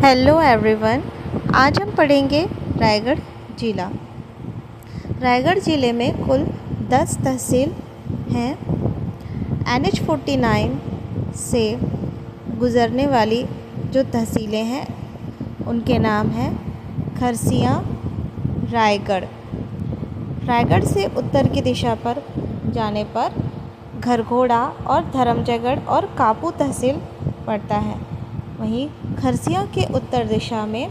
Hello everyone. आज हम पढ़ेंगे रायगढ़ जिला। रायगढ़ ज़िले में कुल 10 तहसील हैं। NH-49 से गुज़रने वाली जो तहसीलें हैं उनके नाम हैं खरसियाँ, रायगढ़। रायगढ़ से उत्तर की दिशा पर जाने पर घरघोड़ा और धर्मजयगढ़ और कापू तहसील पड़ता है। वहीं खरसियाँ के उत्तर दिशा में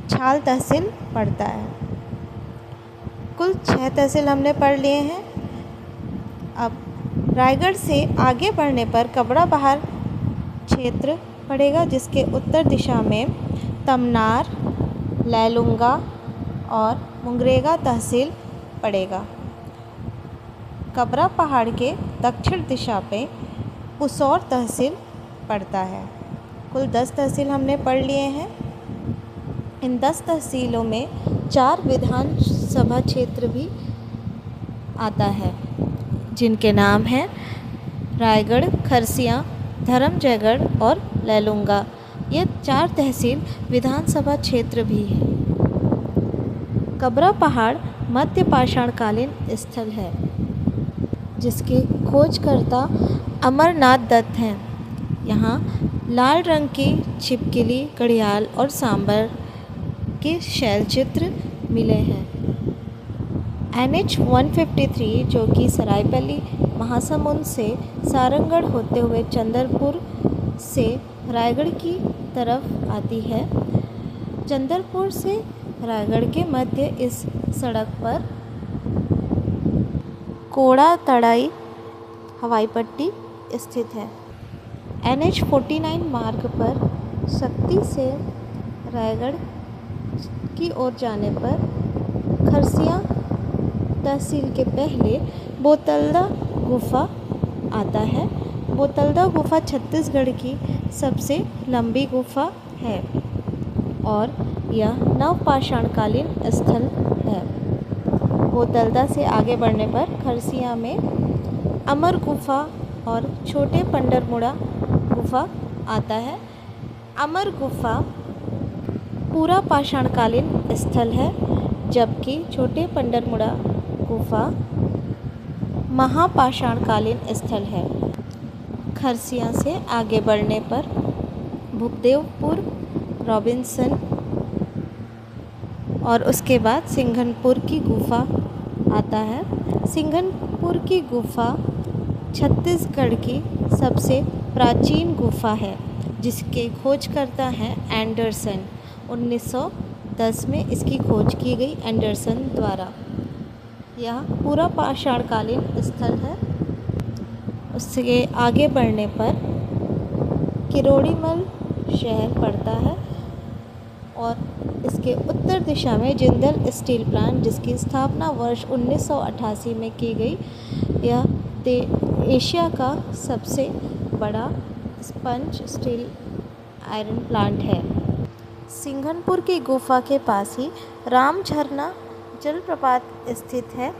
छाल तहसील पड़ता है। कुल 6 तहसील हमने पढ़ लिए हैं। अब रायगढ़ से आगे बढ़ने पर कबरा बहार क्षेत्र पड़ेगा, जिसके उत्तर दिशा में तमनार, लैलूंगा और मुंगरेगा तहसील पड़ेगा। कबरा पहाड़ के दक्षिण दिशा पे पुसौर तहसील पड़ता है। कुल 10 तहसील हमने पढ़ लिए हैं। इन 10 तहसीलों में 4 विधानसभा क्षेत्र भी आता है, जिनके नाम हैं रायगढ़, खरसियाँ, धर्मजयगढ़ और लैलूंगा। ये 4 तहसील विधानसभा क्षेत्र भी हैं। कबरा पहाड़ मध्य पाषाणकालीन स्थल है, जिसके खोजकर्ता अमरनाथ दत्त हैं। यहाँ लाल रंग की छिपकली, घड़ियाल और सांबर के शैलचित्र मिले हैं। NH-153 जो कि सरायपल्ली महासमुंद से सारंगढ़ होते हुए चंदरपुर से रायगढ़ की तरफ आती है। चंदरपुर से रायगढ़ के मध्य इस सड़क पर कोड़ा तड़ाई हवाई पट्टी स्थित है। NH-49 मार्ग पर शक्ति से रायगढ़ की ओर जाने पर खरसियाँ तहसील के पहले बोतलदा गुफा आता है। बोतलदा गुफा छत्तीसगढ़ की सबसे लंबी गुफा है और यह नवपाषाणकालीन स्थल है। बोतलदा से आगे बढ़ने पर खरसियाँ में अमर गुफा और छोटे पंडरमुड़ा गुफा आता है। अमर गुफा पूरा पाषाणकालीन स्थल है, जबकि छोटे पंडरमुड़ा गुफा महापाषाणकालीन स्थल है। खरसियाँ से आगे बढ़ने पर भूपदेवपुर, रॉबिन्सन और उसके बाद सिंघनपुर की गुफा आता है। सिंघनपुर की गुफा छत्तीसगढ़ की सबसे प्राचीन गुफा है, जिसके खोजकर्ता हैं एंडरसन। 1910 में इसकी खोज की गई एंडरसन द्वारा। यह पूरा पाषाणकालीन स्थल है। उससे आगे बढ़ने पर किरोड़ीमल शहर पड़ता है और इसके उत्तर दिशा में जिंदल स्टील प्लांट, जिसकी स्थापना वर्ष 1988 में की गई। यह एशिया का सबसे बड़ा स्पंज स्टील आयरन प्लांट है। सिंघनपुर की गुफा के पास ही राम झरना जलप्रपात स्थित है।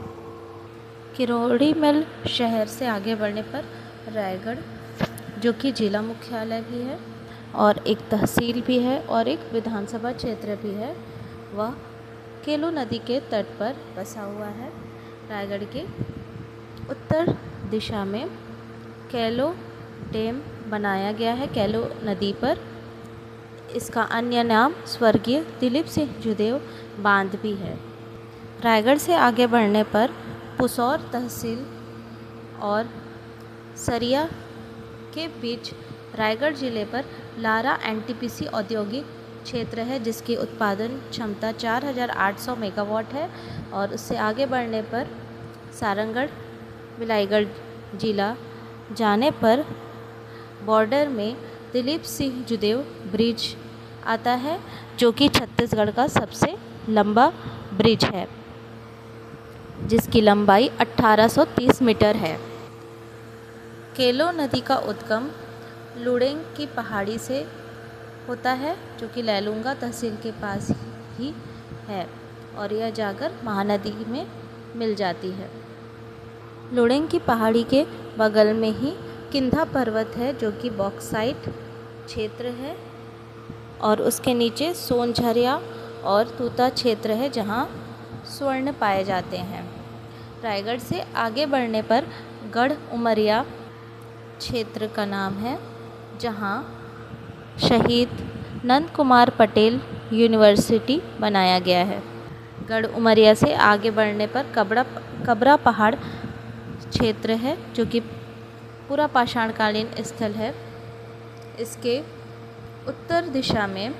किरोड़ीमल शहर से आगे बढ़ने पर रायगढ़, जो कि जिला मुख्यालय भी है और एक तहसील भी है और एक विधानसभा क्षेत्र भी है, वह केलो नदी के तट पर बसा हुआ है। रायगढ़ के उत्तर दिशा में केलो डैम बनाया गया है केलो नदी पर। इसका अन्य नाम स्वर्गीय दिलीप सिंह जुदेव बांध भी है। रायगढ़ से आगे बढ़ने पर पुसौर तहसील और सरिया के बीच रायगढ़ ज़िले पर लारा NTPC औद्योगिक क्षेत्र है, जिसकी उत्पादन क्षमता 4800 मेगावाट है। और उससे आगे बढ़ने पर सारंगढ़ बिलाईगढ़ जिला जाने पर बॉर्डर में दिलीप सिंह जुदेव ब्रिज आता है, जो कि छत्तीसगढ़ का सबसे लंबा ब्रिज है, जिसकी लंबाई 1830 मीटर है। केलो नदी का उद्गम लुडेंग की पहाड़ी से होता है, जो कि लैलूंगा तहसील के पास ही है और यह जाकर महानदी में मिल जाती है। लुडेंग की पहाड़ी के बगल में ही किंधा पर्वत है, जो कि बॉक्साइट क्षेत्र है। और उसके नीचे सोनझरिया और तूता क्षेत्र है जहाँ स्वर्ण पाए जाते हैं। रायगढ़ से आगे बढ़ने पर गढ़ उमरिया क्षेत्र का नाम है जहाँ शहीद नंद कुमार पटेल यूनिवर्सिटी बनाया गया है। गढ़ उमरिया से आगे बढ़ने पर कबरा पहाड़ क्षेत्र है जो कि पूरा पाषाणकालीन स्थल है। इसके उत्तर दिशा में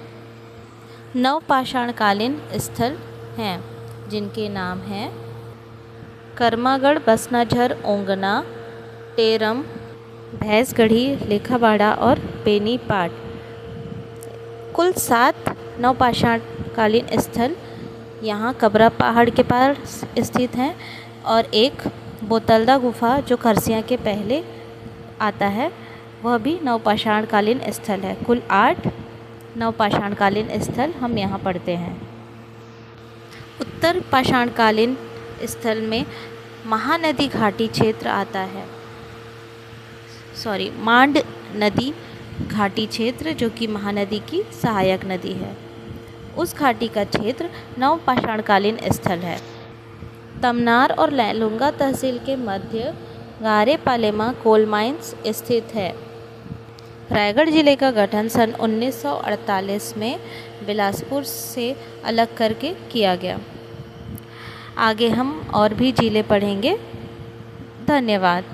नवपाषाणकालीन स्थल हैं जिनके नाम हैं कर्मागढ़, बसनाझर, ओंगना, टेरम, भैंसगढ़ी, लेखाबाड़ा और बेनीपाट। कुल 7 नवपाषाणकालीन स्थल यहाँ कबरा पहाड़ के पास स्थित हैं और एक बोतलदा गुफा जो खरसिया के पहले आता है वह भी नवपाषाणकालीन स्थल है। कुल 8 नवपाषाणकालीन स्थल हम यहाँ पढ़ते हैं। उत्तर पाषाणकालीन स्थल में महानदी घाटी क्षेत्र आता है, मांड नदी घाटी क्षेत्र जो कि महानदी की सहायक नदी है। उस घाटी का क्षेत्र नवपाषाणकालीन स्थल है। तमनार और लैलूंगा तहसील के मध्य गारे-पालेमा कोल माइंस स्थित है। रायगढ़ जिले का गठन सन 1948 में बिलासपुर से अलग करके किया गया। आगे हम और भी जिले पढ़ेंगे। धन्यवाद।